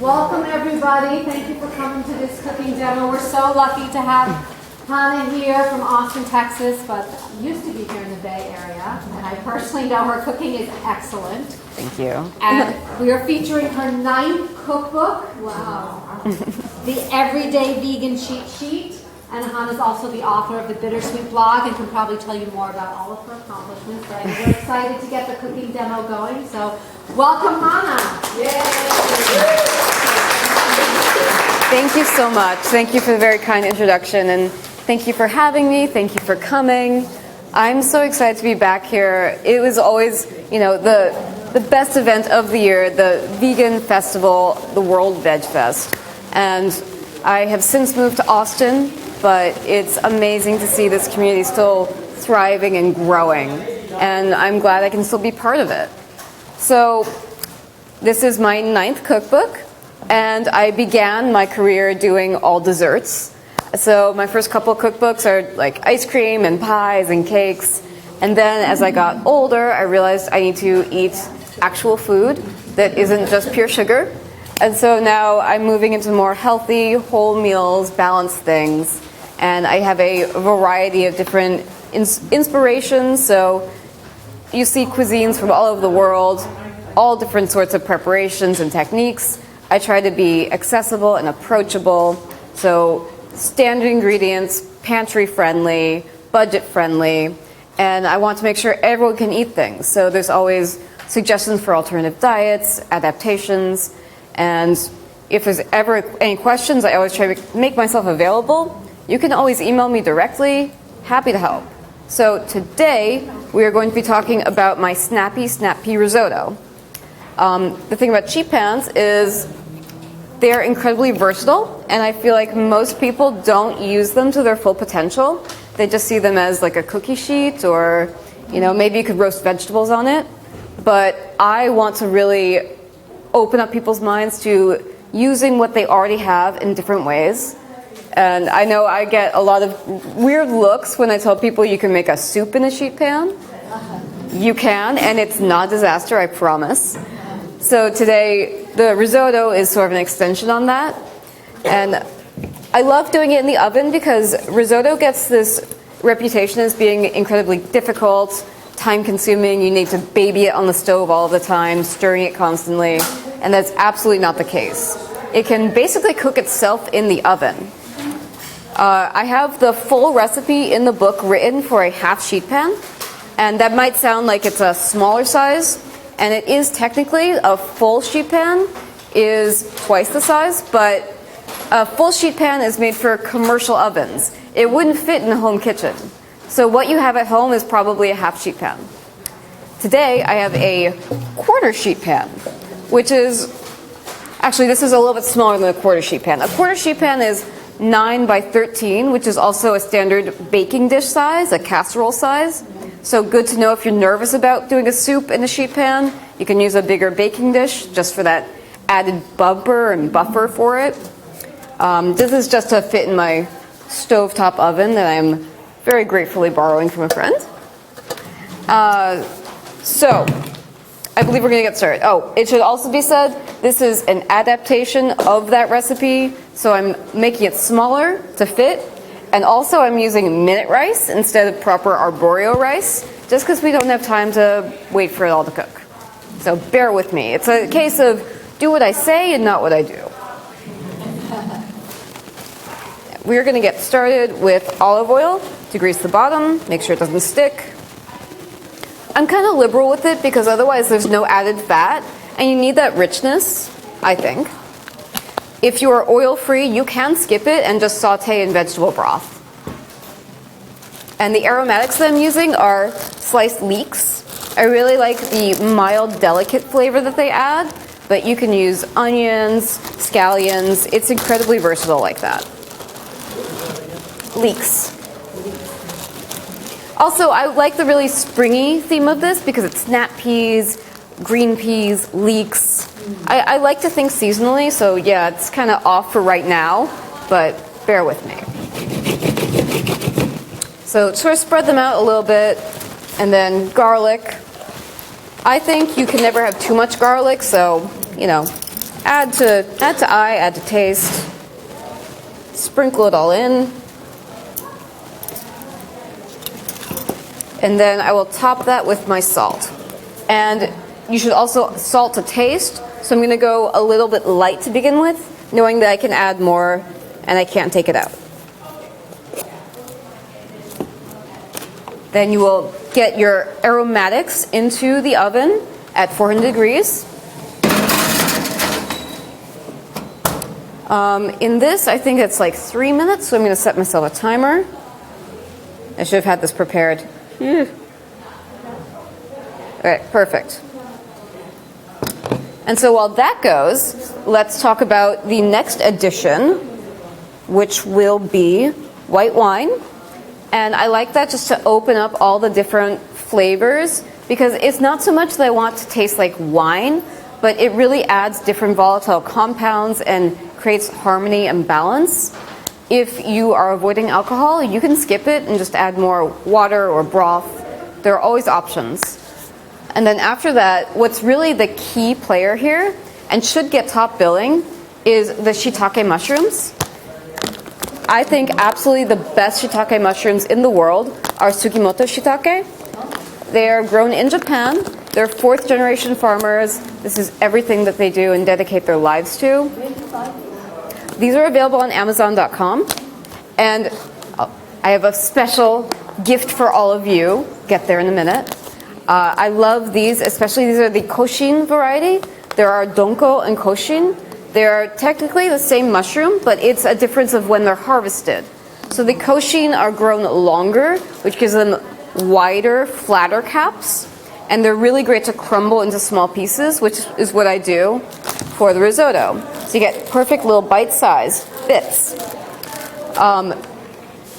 Welcome everybody. Thank you for coming to this cooking demo. We're so lucky to have Hannah here from Austin, Texas, but used to be here in the Bay Area. And I personally know her cooking is excellent. Thank you. And we are featuring her 9th cookbook. Wow. The Everyday Vegan Cheat Sheet. And Hannah's also the author of the Bittersweet blog and can probably tell you more about all of her accomplishments. But we're excited to get the cooking demo going. So welcome, Hannah. Yay. Thank you so much. Thank you for the very kind introduction, and thank you for having me. Thank you for coming. I'm so excited to be back here. It was always, the best event of the year, the vegan festival, the World Veg Fest. And I have since moved to Austin, but it's amazing to see this community still thriving and growing. And I'm glad I can still be part of it. So this is my 9th cookbook, and I began my career doing all desserts. So my first couple of cookbooks are like ice cream and pies and cakes. And then as I got older, I realized I need to eat actual food that isn't just pure sugar. And so now I'm moving into more healthy, whole meals, balanced things. And I have a variety of different inspirations. So you see cuisines from all over the world, all different sorts of preparations and techniques. I try to be accessible and approachable. So standard ingredients, pantry friendly, budget friendly. And I want to make sure everyone can eat things. So there's always suggestions for alternative diets, adaptations. And if there's ever any questions, I always try to make myself available. You can always email me directly. Happy to help. So today, we are going to be talking about my Snappy Snap Pea Risotto. The thing about sheet pans is they're incredibly versatile, and I feel like most people don't use them to their full potential. They just see them as like a cookie sheet, or maybe you could roast vegetables on it. But I want to really open up people's minds to using what they already have in different ways. And I know I get a lot of weird looks when I tell people you can make a soup in a sheet pan. You can, and it's not a disaster, I promise. So today, the risotto is sort of an extension on that. And I love doing it in the oven because risotto gets this reputation as being incredibly difficult, time-consuming. You need to baby it on the stove all the time, stirring it constantly. And that's absolutely not the case. It can basically cook itself in the oven. I have the full recipe in the book written for a half sheet pan. And that might sound like it's a smaller size. And it is technically a full sheet pan is twice the size, but a full sheet pan is made for commercial ovens. It wouldn't fit in a home kitchen. So what you have at home is probably a half sheet pan. Today I have a quarter sheet pan, which is, actually this is a little bit smaller than a quarter sheet pan. A quarter sheet pan is 9 by 13, which is also a standard baking dish size, a casserole size. So good to know if you're nervous about doing a soup in a sheet pan, you can use a bigger baking dish just for that added bumper and buffer for it. This is just to fit in my stovetop oven that I'm very gratefully borrowing from a friend. So I believe we're going to get started. Oh, it should also be said, this is an adaptation of that recipe, so I'm making it smaller to fit. And also I'm using minute rice instead of proper arborio rice, just because we don't have time to wait for it all to cook. So bear with me. It's a case of do what I say and not what I do. We're going to get started with olive oil to grease the bottom, make sure it doesn't stick. I'm kind of liberal with it because otherwise there's no added fat, and you need that richness, I think. If you are oil-free, you can skip it and just saute in vegetable broth. And the aromatics that I'm using are sliced leeks. I really like the mild, delicate flavor that they add, but you can use onions, scallions. It's incredibly versatile like that. Leeks. Also, I like the really springy theme of this because it's snap peas, green peas, leeks. I like to think seasonally, so yeah, it's kind of off for right now, but bear with me. So sort of spread them out a little bit, and then garlic. I think you can never have too much garlic, so, Add to eye, add to taste. Sprinkle it all in. And then I will top that with my salt. And you should also salt to taste. So I'm going to go a little bit light to begin with, knowing that I can add more and I can't take it out. Then you will get your aromatics into the oven at 400 degrees. In this, I think it's like 3 minutes, so I'm going to set myself a timer. I should have had this prepared. All right, perfect. And so while that goes, let's talk about the next addition, which will be white wine. And I like that just to open up all the different flavors, because it's not so much that I want to taste like wine, but it really adds different volatile compounds and creates harmony and balance. If you are avoiding alcohol, you can skip it and just add more water or broth. There are always options. And then after that, what's really the key player here, and should get top billing, is the shiitake mushrooms. I think absolutely the best shiitake mushrooms in the world are Tsukimoto shiitake. They are grown in Japan. They're fourth generation farmers. This is everything that they do and dedicate their lives to. These are available on Amazon.com. And I have a special gift for all of you. Get there in a minute. I love these, especially these are the Koshin variety. There are Donko and Koshin. They're technically the same mushroom, but it's a difference of when they're harvested. So the Koshin are grown longer, which gives them wider, flatter caps. And they're really great to crumble into small pieces, which is what I do for the risotto. So you get perfect little bite-sized bits.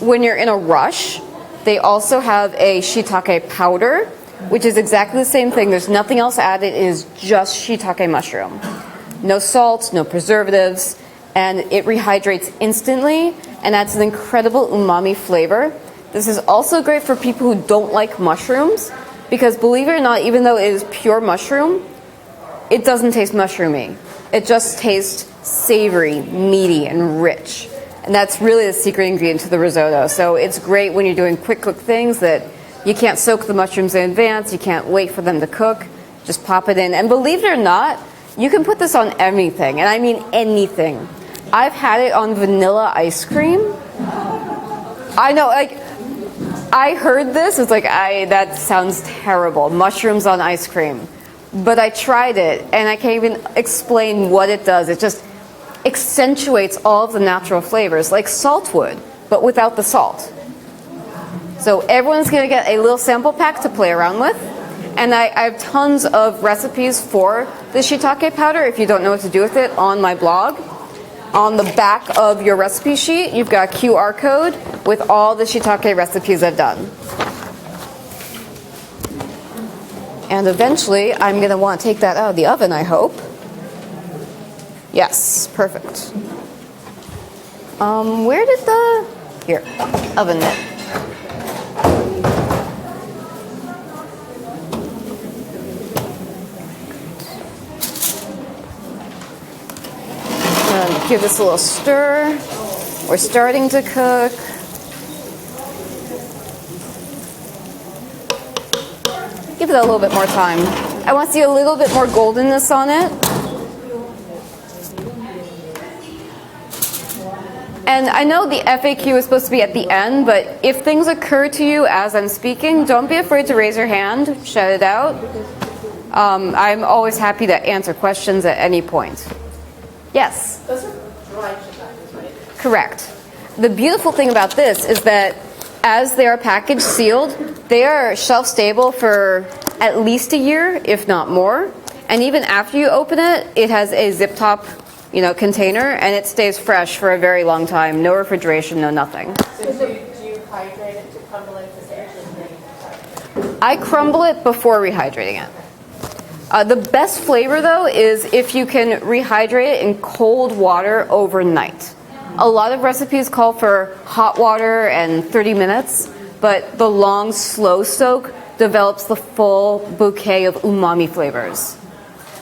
When you're in a rush, they also have a shiitake powder, which is exactly the same thing. There's nothing else added. It is just shiitake mushroom. No salt, no preservatives, and it rehydrates instantly and adds an incredible umami flavor. This is also great for people who don't like mushrooms, because believe it or not, even though it is pure mushroom, it doesn't taste mushroomy. It just tastes savory, meaty, and rich. And that's really the secret ingredient to the risotto. So it's great when you're doing quick cook things that you can't soak the mushrooms in advance, you can't wait for them to cook, just pop it in. And believe it or not, you can put this on anything, and I mean anything. I've had it on vanilla ice cream. I know, like, I heard this, it's like, that sounds terrible, mushrooms on ice cream. But I tried it, and I can't even explain what it does. It just accentuates all of the natural flavors, like salt would, but without the salt. So everyone's going to get a little sample pack to play around with. And I have tons of recipes for the shiitake powder, if you don't know what to do with it, on my blog. On the back of your recipe sheet, you've got a QR code with all the shiitake recipes I've done. And eventually, I'm going to want to take that out of the oven, I hope. Yes, perfect. Where did the... Here, oven mitt. Give this a little stir. We're starting to cook. Give it a little bit more time. I want to see a little bit more goldenness on it. And I know the FAQ is supposed to be at the end, but if things occur to you as I'm speaking, don't be afraid to raise your hand, shout it out. I'm always happy to answer questions at any point. Yes? Those are dry shiitakes, right? Correct. The beautiful thing about this is that as they are packaged sealed, they are shelf stable for at least a year, if not more. And even after you open it, it has a zip top, container, and it stays fresh for a very long time. No refrigeration, no nothing. So do you hydrate it to crumble it to stage? I crumble it before rehydrating it. The best flavor, though, is if you can rehydrate it in cold water overnight. A lot of recipes call for hot water and 30 minutes, but the long, slow soak develops the full bouquet of umami flavors.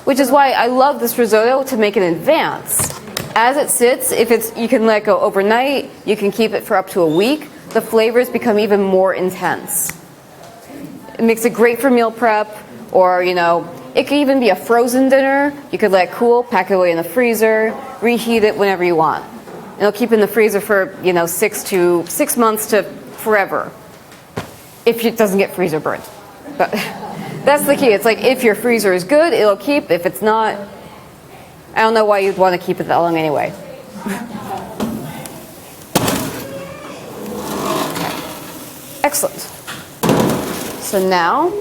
which is why I love this risotto to make in advance. As it sits, you can let go overnight, you can keep it for up to a week, the flavors become even more intense. It makes it great for meal prep, or, it could even be a frozen dinner. You could let it cool, pack it away in the freezer, reheat it whenever you want. It'll keep in the freezer for, 6 months to forever, if it doesn't get freezer burnt. But that's the key. It's like, if your freezer is good, it'll keep. If it's not, I don't know why you'd want to keep it that long anyway. Excellent. So now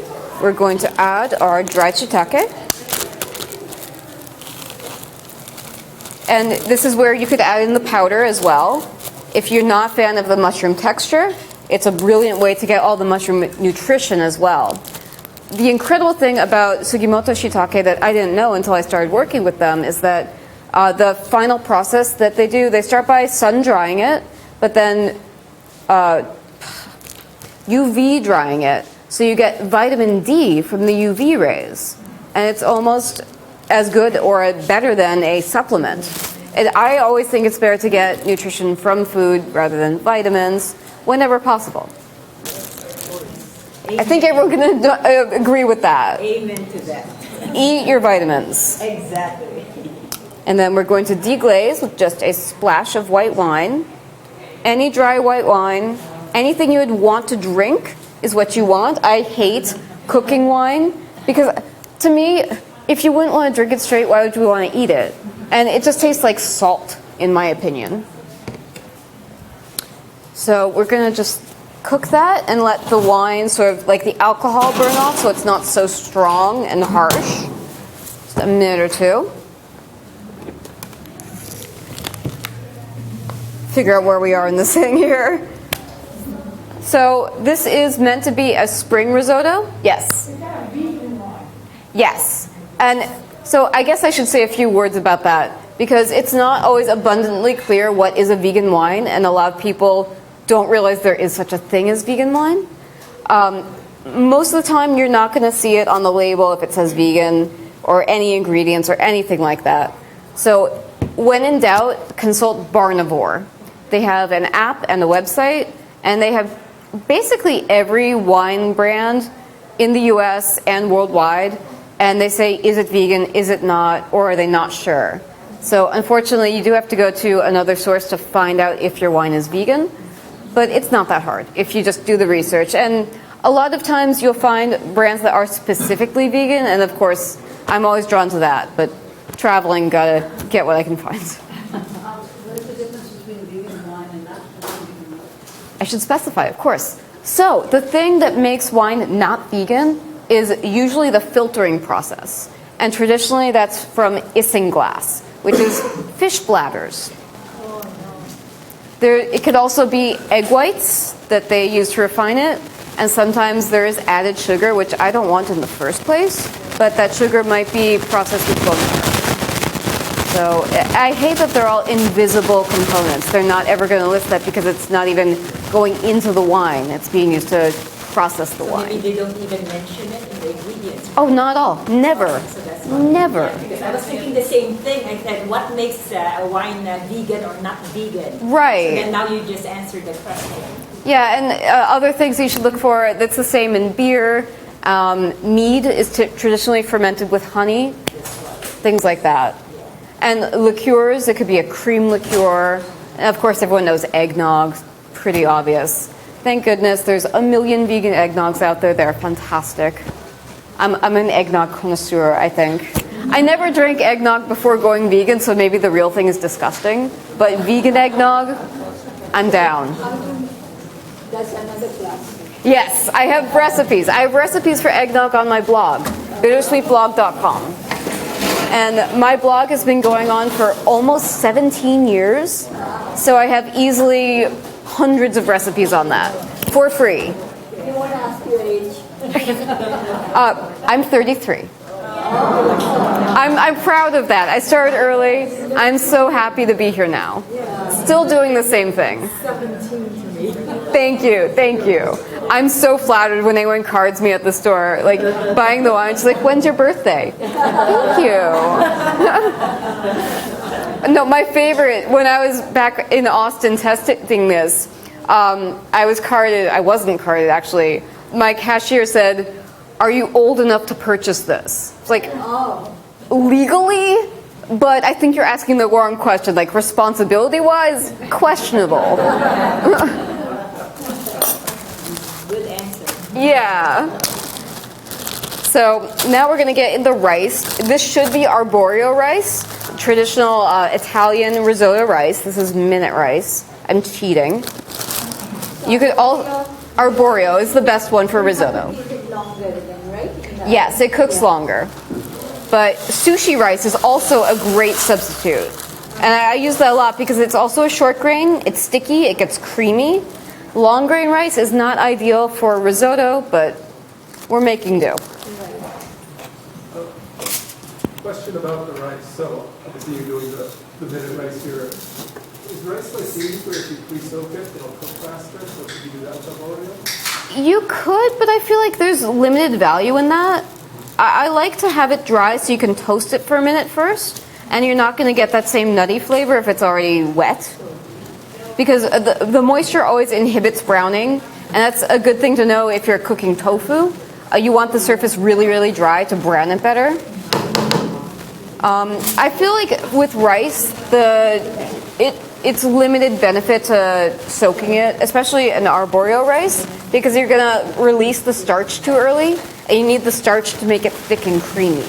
we're going to add our dried shiitake. And this is where you could add in the powder as well. If you're not a fan of the mushroom texture, it's a brilliant way to get all the mushroom nutrition as well. The incredible thing about Sugimoto shiitake that I didn't know until I started working with them is that the final process that they do, they start by sun drying it, but then UV drying it. So you get vitamin D from the UV rays. And it's almost as good or better than a supplement. And I always think it's better to get nutrition from food rather than vitamins whenever possible. I think everyone can agree with that. Amen to that. Eat your vitamins. Exactly. And then we're going to deglaze with just a splash of white wine. Any dry white wine, anything you would want to drink is what you want. I hate cooking wine because, to me, if you wouldn't want to drink it straight, why would you want to eat it? And it just tastes like salt, in my opinion. So we're going to just cook that and let the wine sort of, like the alcohol burn off so it's not so strong and harsh. Just a minute or two. Figure out where we are in this thing here. So this is meant to be a spring risotto. Yes. Is that a vegan wine? Yes. And so I guess I should say a few words about that, because it's not always abundantly clear what is a vegan wine, and a lot of people don't realize there is such a thing as vegan wine. Most of the time you're not going to see it on the label if it says vegan or any ingredients or anything like that. So when in doubt, consult Barnivore. They have an app and a website, and they have basically every wine brand in the US and worldwide, and they say, is it vegan, is it not, or are they not sure? So unfortunately, you do have to go to another source to find out if your wine is vegan, but it's not that hard if you just do the research. And a lot of times you'll find brands that are specifically vegan, and of course, I'm always drawn to that, but traveling, gotta get what I can find. What is the difference between vegan wine and not vegan wine? I should specify, of course. So the thing that makes wine not vegan is usually the filtering process. And traditionally that's from isinglass, which is fish bladders. It could also be egg whites that they use to refine it. And sometimes there is added sugar, which I don't want in the first place, but that sugar might be processed with bone marrow. So I hate that they're all invisible components. They're not ever going to list that because it's not even going into the wine. It's being used to process the wine. Maybe they don't even mention it in the ingredients. Oh, not at all. Never. So that's why. Never. Yeah, because I was thinking the same thing. I said, what makes a wine vegan or not vegan? Right. So then now you just answered the question. Yeah, and other things you should look for, that's the same in beer. Mead is traditionally fermented with honey, things like that. And liqueurs, it could be a cream liqueur. And of course, everyone knows eggnog, pretty obvious. Thank goodness there's a million vegan eggnogs out there. They're fantastic. I'm an eggnog connoisseur, I think. I never drank eggnog before going vegan, so maybe the real thing is disgusting. But vegan eggnog, I'm down. That's another class. Yes, I have recipes. I have recipes for eggnog on my blog, bittersweetblog.com. And my blog has been going on for almost 17 years, so I have easily hundreds of recipes on that for free. You want to ask your age? I'm 33. I'm proud of that. I started early. I'm so happy to be here now. Still doing the same thing. 17 to me. Thank you. I'm so flattered when anyone cards me at the store, like buying the wine. She's like, "When's your birthday?" Thank you. No, my favorite, when I was back in Austin testing this, I was carded, I wasn't carded actually. My cashier said, "Are you old enough to purchase this?" It's like, legally? But I think you're asking the wrong question. Like, responsibility-wise, questionable. Good answer. Yeah. So now we're going to get into rice. This should be arborio rice, traditional Italian risotto rice. This is minute rice. I'm cheating. You could all arborio is the best one for risotto. Is it longer than, right? Yes, it cooks longer. But sushi rice is also a great substitute. And I use that a lot because it's also a short grain, it's sticky, it gets creamy. Long grain rice is not ideal for risotto, but we're making do. Question about the rice. So obviously you're doing the minute rice here. Is rice like these where if you pre-soak it, it'll cook faster? So could you do that with arborio? You could, but I feel like there's limited value in that. I like to have it dry so you can toast it for a minute first, and you're not going to get that same nutty flavor if it's already wet. Because the moisture always inhibits browning, and that's a good thing to know if you're cooking tofu. You want the surface really, really dry to brown it better. I feel like with rice, it's limited benefit to soaking it, especially an arborio rice, because you're going to release the starch too early, and you need the starch to make it thick and creamy.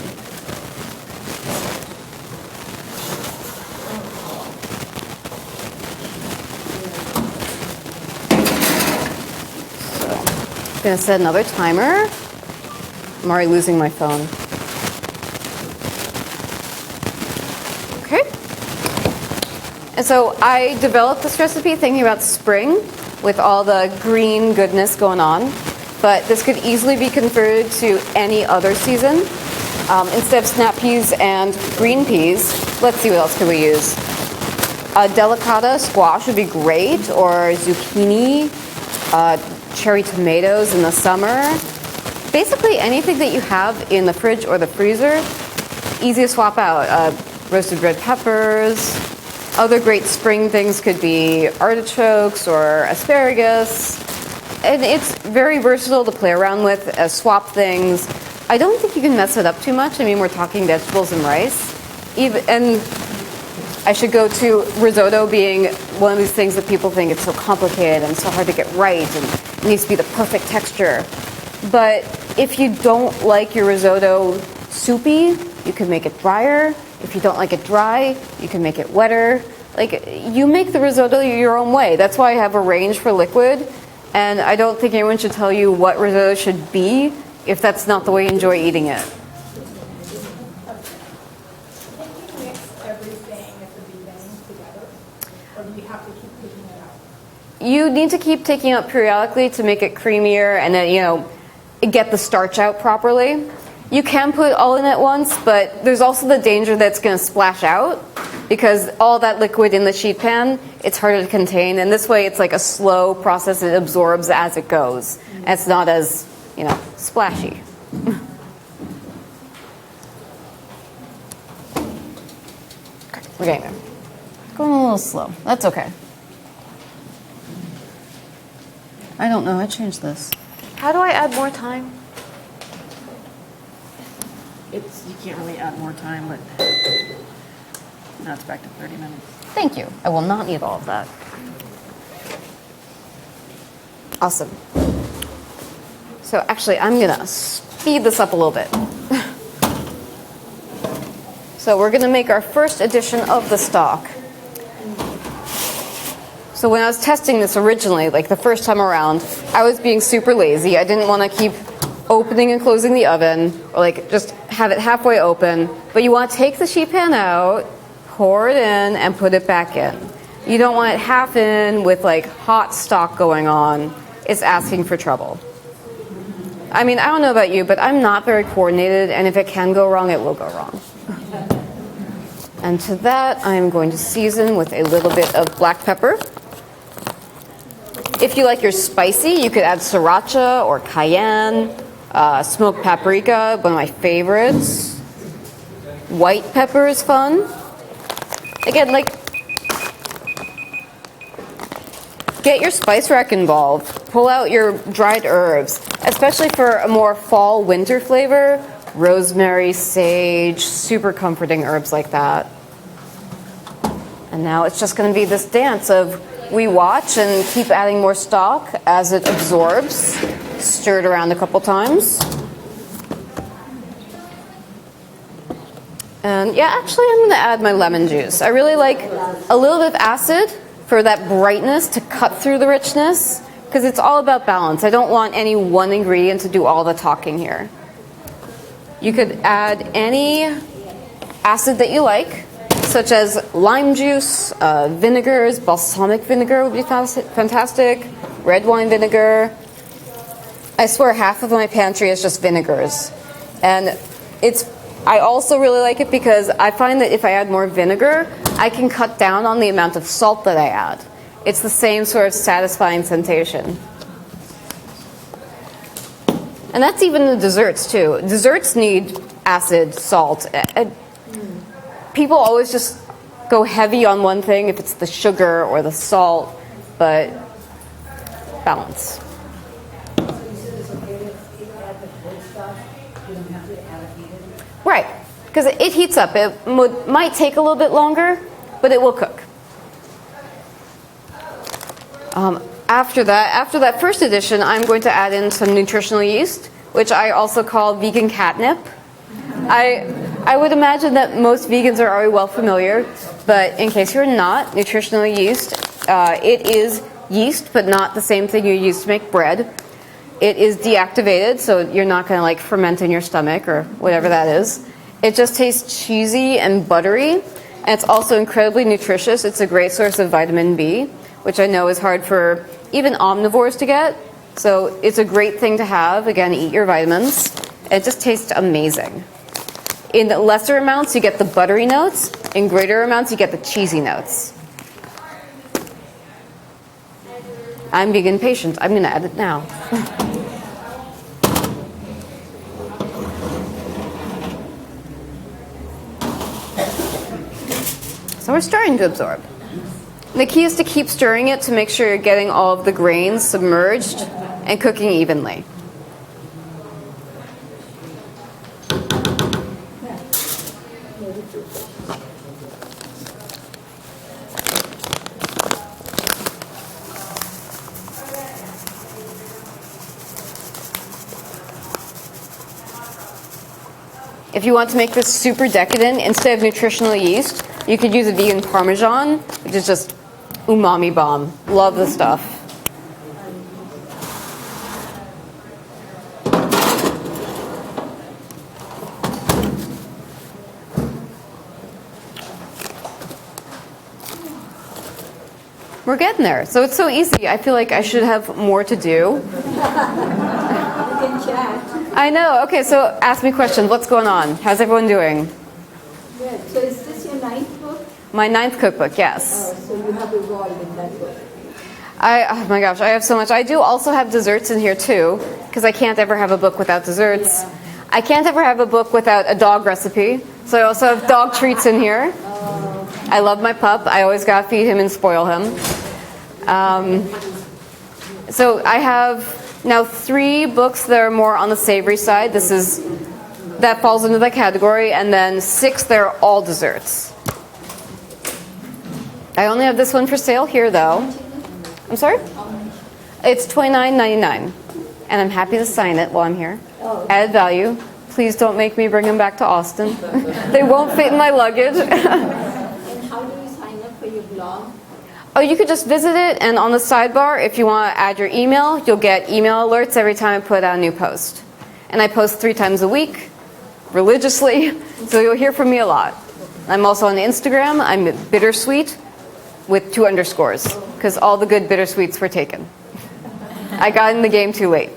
So, I'm going to set another timer. I'm already losing my phone. Okay. And so I developed this recipe thinking about spring with all the green goodness going on. But this could easily be converted to any other season. Instead of snap peas and green peas, let's see what else could we use. A delicata squash would be great, or zucchini, cherry tomatoes in the summer. Basically anything that you have in the fridge or the freezer, easy to swap out. Roasted red peppers. Other great spring things could be artichokes or asparagus. And it's very versatile to play around with, swap things. I don't think you can mess it up too much. I mean, we're talking vegetables and rice. And I should go to risotto being one of these things that people think it's so complicated and so hard to get right and it needs to be the perfect texture. But if you don't like your risotto soupy, you can make it drier. If you don't like it dry, you can make it wetter. Like, you make the risotto your own way. That's why I have a range for liquid. And I don't think anyone should tell you what risotto should be if that's not the way you enjoy eating it. Can you mix everything at the beginning together? Or do you have to keep taking it out? You need to keep taking it out periodically to make it creamier and then, get the starch out properly. You can put it all in at once, but there's also the danger that it's going to splash out because all that liquid in the sheet pan, it's harder to contain. And this way, it's like a slow process. It absorbs as it goes. And it's not as, splashy. We're getting there. Going a little slow. That's okay. I don't know. I changed this. How do I add more time? You can't really add more time, but now it's back to 30 minutes. Thank you. I will not need all of that. Awesome. So actually, I'm going to speed this up a little bit. So we're going to make our first edition of the stock. So when I was testing this originally, like the first time around, I was being super lazy. I didn't want to keep opening and closing the oven, or like just have it halfway open. But you want to take the sheet pan out, pour it in, and put it back in. You don't want it half in with like hot stock going on. It's asking for trouble. I mean, I don't know about you, but I'm not very coordinated, and if it can go wrong, it will go wrong. And to that, I'm going to season with a little bit of black pepper. If you like your spicy, you could add sriracha or cayenne, smoked paprika, one of my favorites. White pepper is fun. Again, like, get your spice rack involved. Pull out your dried herbs, especially for a more fall winter flavor. Rosemary, sage, super comforting herbs like that. And now it's just going to be this dance of we watch and keep adding more stock as it absorbs. Stir it around a couple times. And yeah, actually I'm going to add my lemon juice. I really like a little bit of acid for that brightness to cut through the richness, because it's all about balance. I don't want any one ingredient to do all the talking here. You could add any acid that you like, such as lime juice, vinegars. Balsamic vinegar would be fantastic, red wine vinegar. I swear half of my pantry is just vinegars. And I also really like it because I find that if I add more vinegar, I can cut down on the amount of salt that I add. It's the same sort of satisfying sensation. And that's even the desserts too. Desserts need acid, salt. People always just go heavy on one thing, if it's the sugar or the salt, but balance. Right, because it heats up. It might take a little bit longer, but it will cook. After that first addition, I'm going to add in some nutritional yeast, which I also call vegan catnip. I would imagine that most vegans are already well familiar, but in case you're not, nutritional yeast, it is yeast, but not the same thing you use to make bread. It is deactivated, so you're not going to like ferment in your stomach or whatever that is. It just tastes cheesy and buttery, and it's also incredibly nutritious. It's a great source of vitamin B, which I know is hard for even omnivores to get. So it's a great thing to have. Again, eat your vitamins. It just tastes amazing. In lesser amounts, you get the buttery notes. In greater amounts, you get the cheesy notes. I'm being impatient. I'm going to add it now. So we're starting to absorb. The key is to keep stirring it to make sure you're getting all of the grains submerged and cooking evenly. If you want to make this super decadent, instead of nutritional yeast, you could use a vegan Parmesan, which is just umami bomb. Love the stuff. We're getting there. So it's so easy. I feel like I should have more to do. I know. Okay, so ask me questions. What's going on? How's everyone doing? Good. So is this your 9th book? My 9th cookbook, yes. Oh, so you have evolved in that book. Oh my gosh, I have so much. I do also have desserts in here too, because I can't ever have a book without desserts. Yeah. I can't ever have a book without a dog recipe, so I also have dog treats in here. Oh. I love my pup. I always gotta feed him and spoil him. So I have now 3 books that are more on the savory side. That falls into that category, and then 6 that are all desserts. I only have this one for sale here, though. I'm sorry? It's $29.99, and I'm happy to sign it while I'm here. Oh. Added value. Please don't make me bring them back to Austin. They won't fit in my luggage. And how do you sign up for your blog? Oh, you could just visit it, and on the sidebar, if you want to add your email, you'll get email alerts every time I put out a new post. And I post 3 times a week, religiously, so you'll hear from me a lot. I'm also on Instagram. I'm bittersweet with 2 underscores, because all the good bittersweets were taken. I got in the game too late.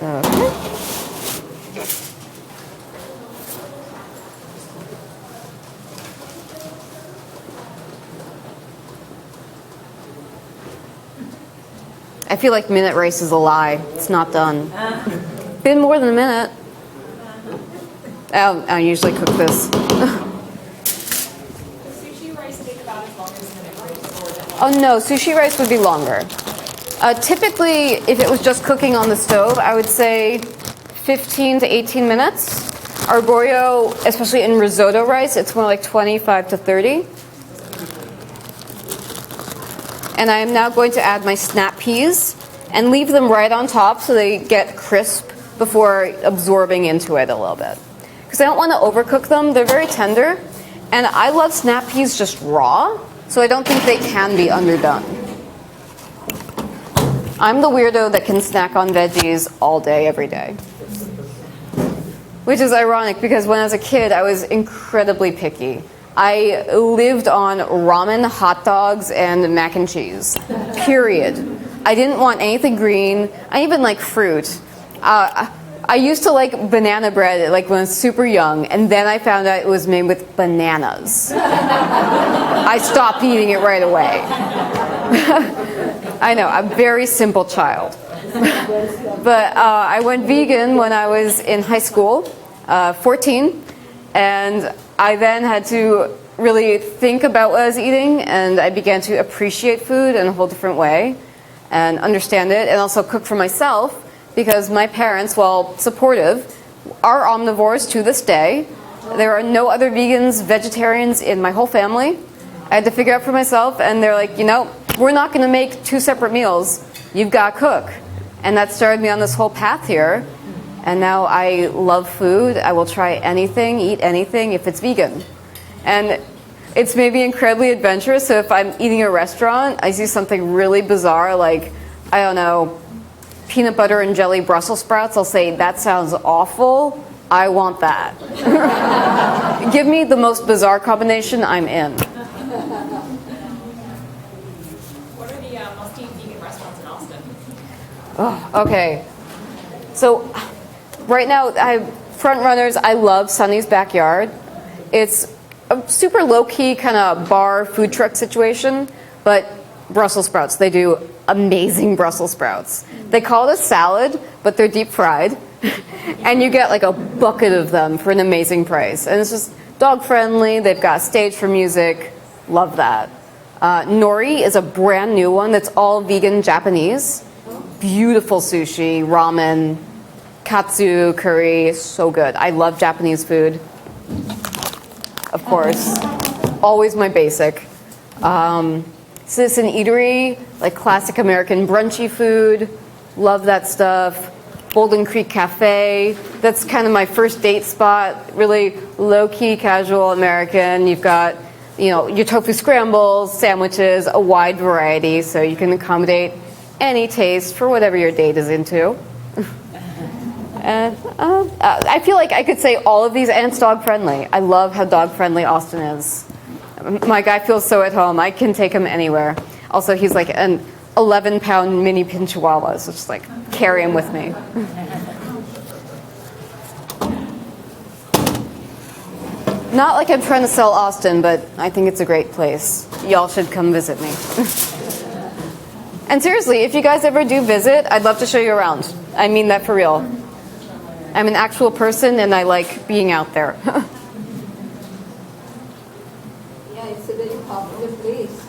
Okay. I feel like minute rice is a lie. It's not done. Been more than a minute. I usually cook this. Sushi rice take about as long as minute rice? Oh no, sushi rice would be longer. Typically, if it was just cooking on the stove, I would say 15 to 18 minutes. Arborio, especially in risotto rice, it's more like 25 to 30. And I am now going to add my snap peas and leave them right on top so they get crisp before absorbing into it a little bit. Because I don't want to overcook them. They're very tender. And I love snap peas just raw, so I don't think they can be underdone. I'm the weirdo that can snack on veggies all day, every day. Which is ironic because when I was a kid, I was incredibly picky. I lived on ramen, hot dogs, and mac and cheese. Period. I didn't want anything green. I even like fruit. I used to like banana bread like when I was super young, and then I found out it was made with bananas. I stopped eating it right away. I know, I'm a very simple child. But I went vegan when I was in high school, 14, and I then had to really think about what I was eating, and I began to appreciate food in a whole different way and understand it, and also cook for myself, because my parents, while supportive, are omnivores to this day. There are no other vegans, vegetarians in my whole family. I had to figure out for myself, and they're like, we're not going to make 2 separate meals. You've got to cook. And that started me on this whole path here. And now I love food. I will try anything, eat anything if it's vegan. And it's made me incredibly adventurous. So if I'm eating at a restaurant, I see something really bizarre like, I don't know, peanut butter and jelly Brussels sprouts, I'll say, that sounds awful. I want that. Give me the most bizarre combination, I'm in. What are the must-eat vegan restaurants in Austin? Oh, okay. So right now, front runners, I love Sunny's Backyard. It's a super low-key kind of bar food truck situation, but Brussels sprouts, they do amazing Brussels sprouts. They call it a salad, but they're deep fried. And you get like a bucket of them for an amazing price. And it's just dog friendly. They've got a stage for music. Love that. Nori is a brand new one that's all vegan Japanese. Beautiful sushi, ramen, katsu, curry. So good. I love Japanese food. Of course. Always my basic. Citizen Eatery, like classic American brunchy food. Love that stuff. Golden Creek Cafe. That's kind of my first date spot. Really low-key, casual American. You've got, your tofu scrambles, sandwiches, a wide variety, so you can accommodate any taste for whatever your date is into. And I feel like I could say all of these, and it's dog-friendly. I love how dog-friendly Austin is. My guy feels so at home. I can take him anywhere. Also, he's like an 11-pound mini pin chihuahua, so just like carry him with me. Not like I'm trying to sell Austin, but I think it's a great place. Y'all should come visit me. And seriously, if you guys ever do visit, I'd love to show you around. I mean that for real. I'm an actual person and I like being out there. Yeah, it's a very popular place.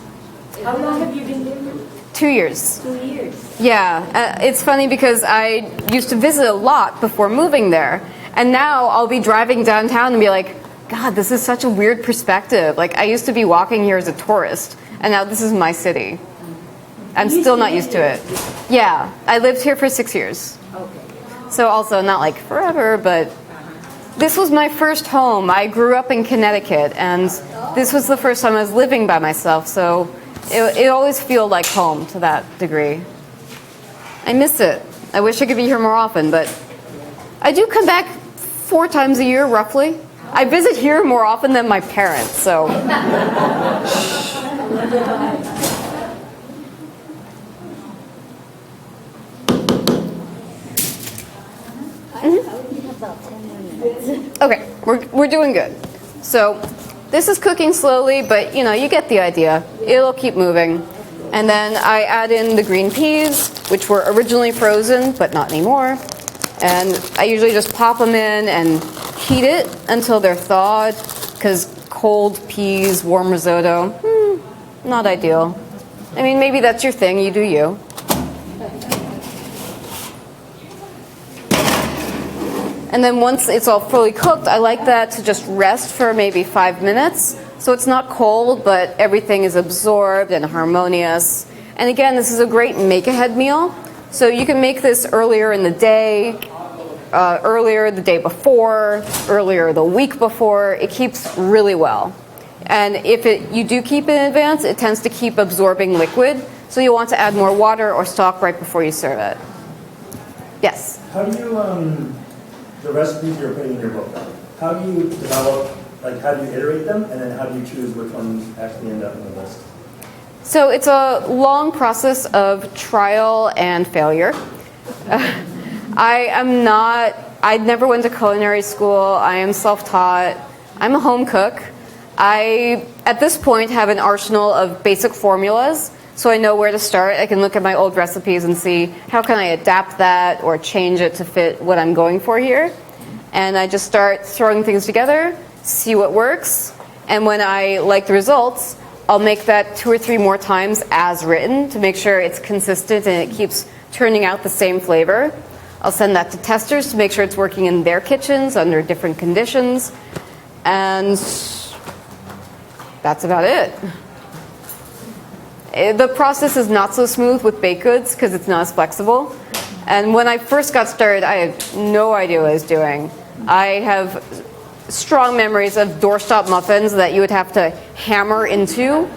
How long have you been there? 2 years. 2 years. Yeah, it's funny because I used to visit a lot before moving there. And now I'll be driving downtown and be like, God, this is such a weird perspective. Like, I used to be walking here as a tourist, and now this is my city. I'm still not used to it. Yeah, I lived here for 6 years. Okay. So also not like forever, but this was my first home. I grew up in Connecticut, and this was the first time I was living by myself, so it always feels like home to that degree. I miss it. I wish I could be here more often, but I do come back 4 times a year, roughly. I visit here more often than my parents, so. Okay, we're doing good. So this is cooking slowly, but you get the idea. It'll keep moving. And then I add in the green peas, which were originally frozen, but not anymore. And I usually just pop them in and heat it until they're thawed, because cold peas, warm risotto, not ideal. I mean, maybe that's your thing, you do you. And then once it's all fully cooked, I like that to just rest for maybe 5 minutes. So it's not cold, but everything is absorbed and harmonious. And again, this is a great make-ahead meal. So you can make this earlier in the day, earlier the day before, earlier the week before. It keeps really well. And if you do keep it in advance, it tends to keep absorbing liquid. So you want to add more water or stock right before you serve it. Yes? How do you, the recipes you're putting in your book, how do you develop, like how do you iterate them, and then how do you choose which ones actually end up on the list? So it's a long process of trial and failure. I never went to culinary school. I am self-taught. I'm a home cook. I, at this point, have an arsenal of basic formulas, so I know where to start. I can look at my old recipes and see how can I adapt that or change it to fit what I'm going for here. And I just start throwing things together, see what works, and when I like the results, I'll make that 2 or 3 more times as written to make sure it's consistent and it keeps turning out the same flavor. I'll send that to testers to make sure it's working in their kitchens under different conditions. And that's about it. The process is not so smooth with baked goods because it's not as flexible. And when I first got started, I had no idea what I was doing. I have strong memories of doorstop muffins that you would have to hammer into.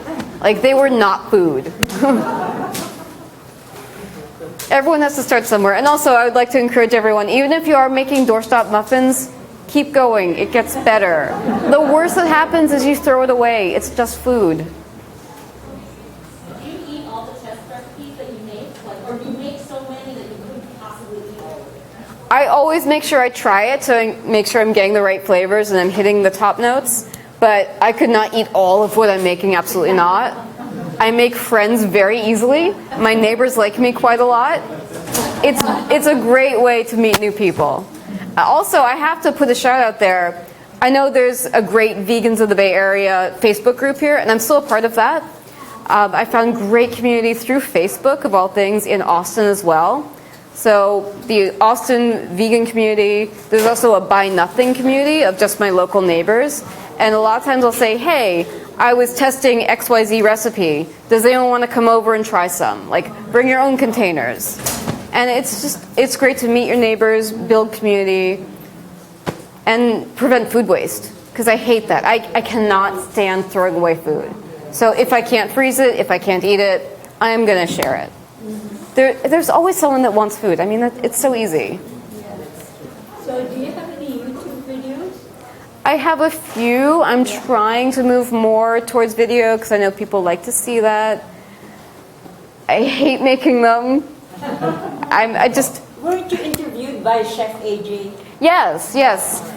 Like, they were not food. Everyone has to start somewhere. And also, I would like to encourage everyone, even if you are making doorstop muffins, keep going. It gets better. The worst that happens is you throw it away. It's just food. Do you eat all the test recipes that you make? Or do you make so many that you couldn't possibly eat all of it? I always make sure I try it to make sure I'm getting the right flavors and I'm hitting the top notes. But I could not eat all of what I'm making, absolutely not. I make friends very easily. My neighbors like me quite a lot. It's a great way to meet new people. Also, I have to put a shout out there. I know there's a great Vegans of the Bay Area Facebook group here, and I'm still a part of that. I found great community through Facebook, of all things, in Austin as well. So the Austin vegan community, there's also a Buy Nothing community of just my local neighbors. And a lot of times I'll say, hey, I was testing XYZ recipe. Does anyone want to come over and try some? Like, bring your own containers. And it's great to meet your neighbors, build community, and prevent food waste. Because I hate that. I cannot stand throwing away food. So if I can't freeze it, if I can't eat it, I am going to share it. There's always someone that wants food. I mean, it's so easy. So do you have any YouTube videos? I have a few. I'm trying to move more towards video because I know people like to see that. I hate making them. Weren't you interviewed by Chef AJ? Yes.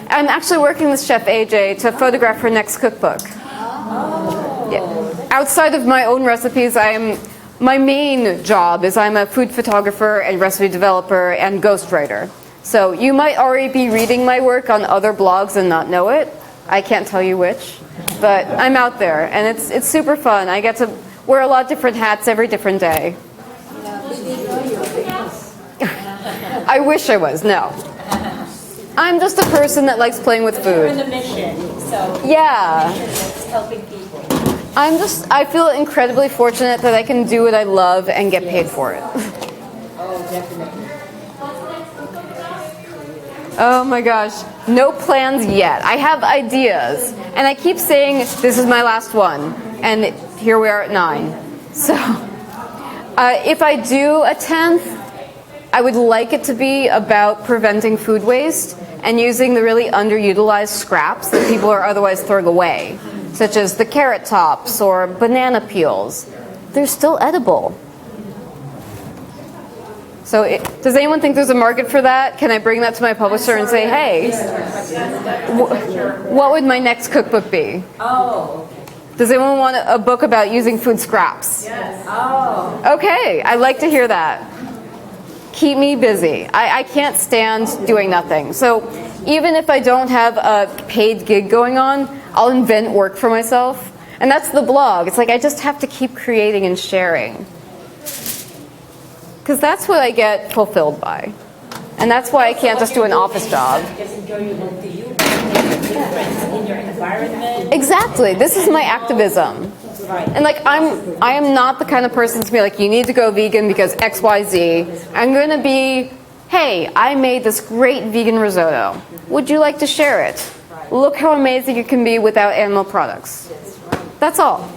I'm actually working with Chef AJ to photograph her next cookbook. Oh. Yeah. Outside of my own recipes, my main job is I'm a food photographer and recipe developer and ghostwriter. So you might already be reading my work on other blogs and not know it. I can't tell you which, but I'm out there and it's super fun. I get to wear a lot of different hats every different day. I wish I was, no. I'm just a person that likes playing with You're in food. the mission, so Yeah. it's helping people. I feel incredibly fortunate that I can do what I love and get paid for it. Oh, definitely. Oh my gosh, no plans yet. I have ideas, and I keep saying this is my last one, and here we are at 9. So, if I do a 10th, I would like it to be about preventing food waste and using the really underutilized scraps that people are otherwise throwing away, such as the carrot tops or banana peels. They're still edible. So does anyone think there's a market for that? Can I bring that to my publisher and say, hey, what would my next cookbook be? Oh, okay. Does anyone want a book about using food scraps? Yes. Okay, I'd like to hear that. Keep me busy. I can't stand doing nothing. So even if I don't have a paid gig going on, I'll invent work for myself. And that's the blog. It's like I just have to keep creating and sharing. Because that's what I get fulfilled by. And that's why I can't just do an office job. Just enjoyable to you, difference in your environment. Exactly. This is my activism. Right. And like I am not the kind of person to be like, you need to go vegan because XYZ. I'm going to be, hey, I made this great vegan risotto. Would you like to share it? Look how amazing it can be without animal products. That's all.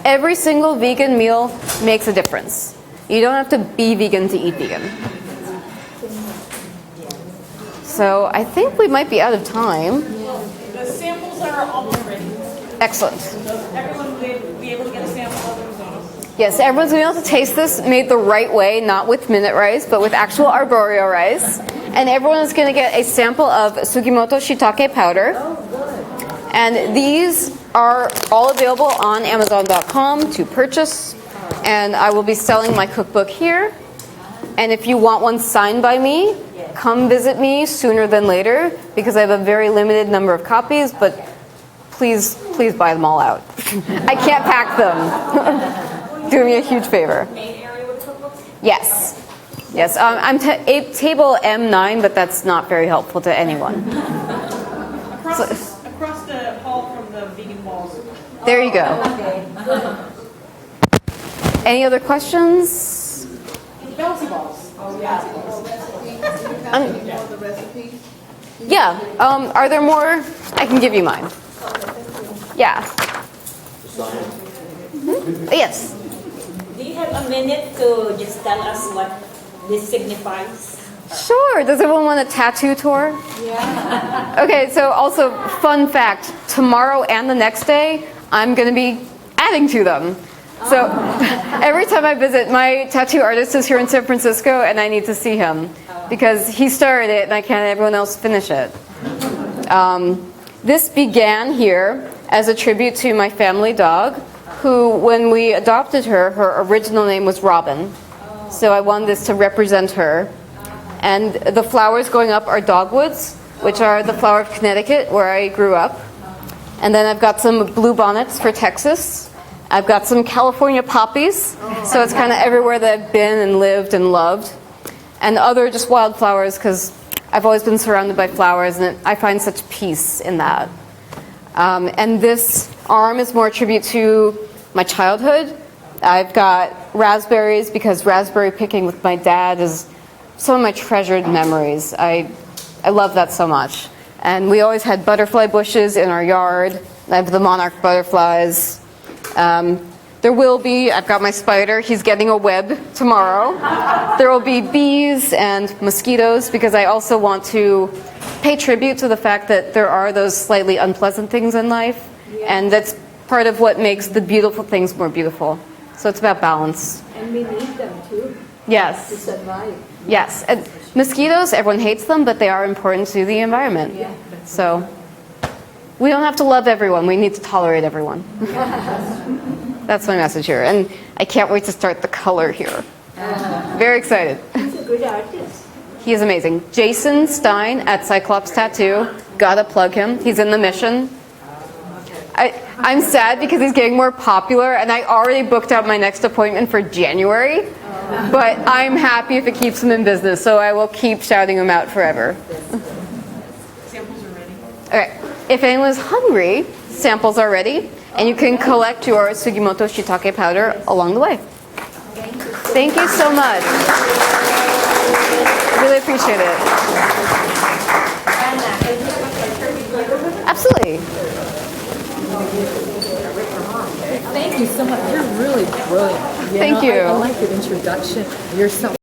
Every single vegan meal makes a difference. You don't have to be vegan to eat vegan. So I think we might be out of time. The samples are almost ready. Excellent. Everyone will be able to get a sample of the risotto. Yes, everyone's going to be able to taste this made the right way, not with minute rice, but with actual arborio rice. And everyone is going to get a sample of Sugimoto shiitake powder. And these are all available on Amazon.com to purchase. And I will be selling my cookbook here. And if you want one signed by me, come visit me sooner than later because I have a very limited number of copies, but please buy them all out. I can't pack them. Do me a huge favor. Main area with the cookbooks? Yes. Yes, I'm table M9, but that's not very helpful to anyone. Across the hall from the vegan walls. There you go. Any other questions? Bouncy balls. Yeah. Are there more? I can give you mine. Yeah. Yes. Do you have a minute to just tell us what this signifies? Sure. Does everyone want a tattoo tour? Yeah. Okay, so also, fun fact, tomorrow and the next day, I'm going to be adding to them. So every time I visit, my tattoo artist is here in San Francisco, and I need to see him because he started it, and I can't let everyone else finish it. This began here as a tribute to my family dog, who, when we adopted her, her original name was Robin. So I wanted this to represent her. And the flowers going up are dogwoods, which are the flower of Connecticut, where I grew up. And then I've got some blue bonnets for Texas. I've got some California poppies, so it's kind of everywhere that I've been and lived and loved. And other just wildflowers, because I've always been surrounded by flowers, and I find such peace in that. And this arm is more a tribute to my childhood. I've got raspberries, because raspberry picking with my dad is some of my treasured memories. I love that so much. And we always had butterfly bushes in our yard. I have the monarch butterflies. There will be, I've got my spider, he's getting a web tomorrow. There will be bees and mosquitoes because I also want to pay tribute to the fact that there are those slightly unpleasant things in life. And that's part of what makes the beautiful things more beautiful. So it's about balance. And we need them too to Yes. survive. Yes. And mosquitoes, everyone hates them, but they are important to the environment. Yeah. So we don't have to love everyone. We need to tolerate everyone. That's my message here. And I can't wait to start the color here. Very excited. He's a good artist. He is amazing. Jason Stein at Cyclops Tattoo. Gotta plug him. He's in the Mission. I'm sad because he's getting more popular, and I already booked out my next appointment for January. But I'm happy if it keeps him in business, so I will keep shouting him out forever. Samples are ready. Okay. If anyone's hungry, samples are ready, and you can collect your Sugimoto shiitake powder along the way. Thank you so much. Really appreciate it. Absolutely. Thank you so much. You're really brilliant. Thank you. I like your introduction. You're so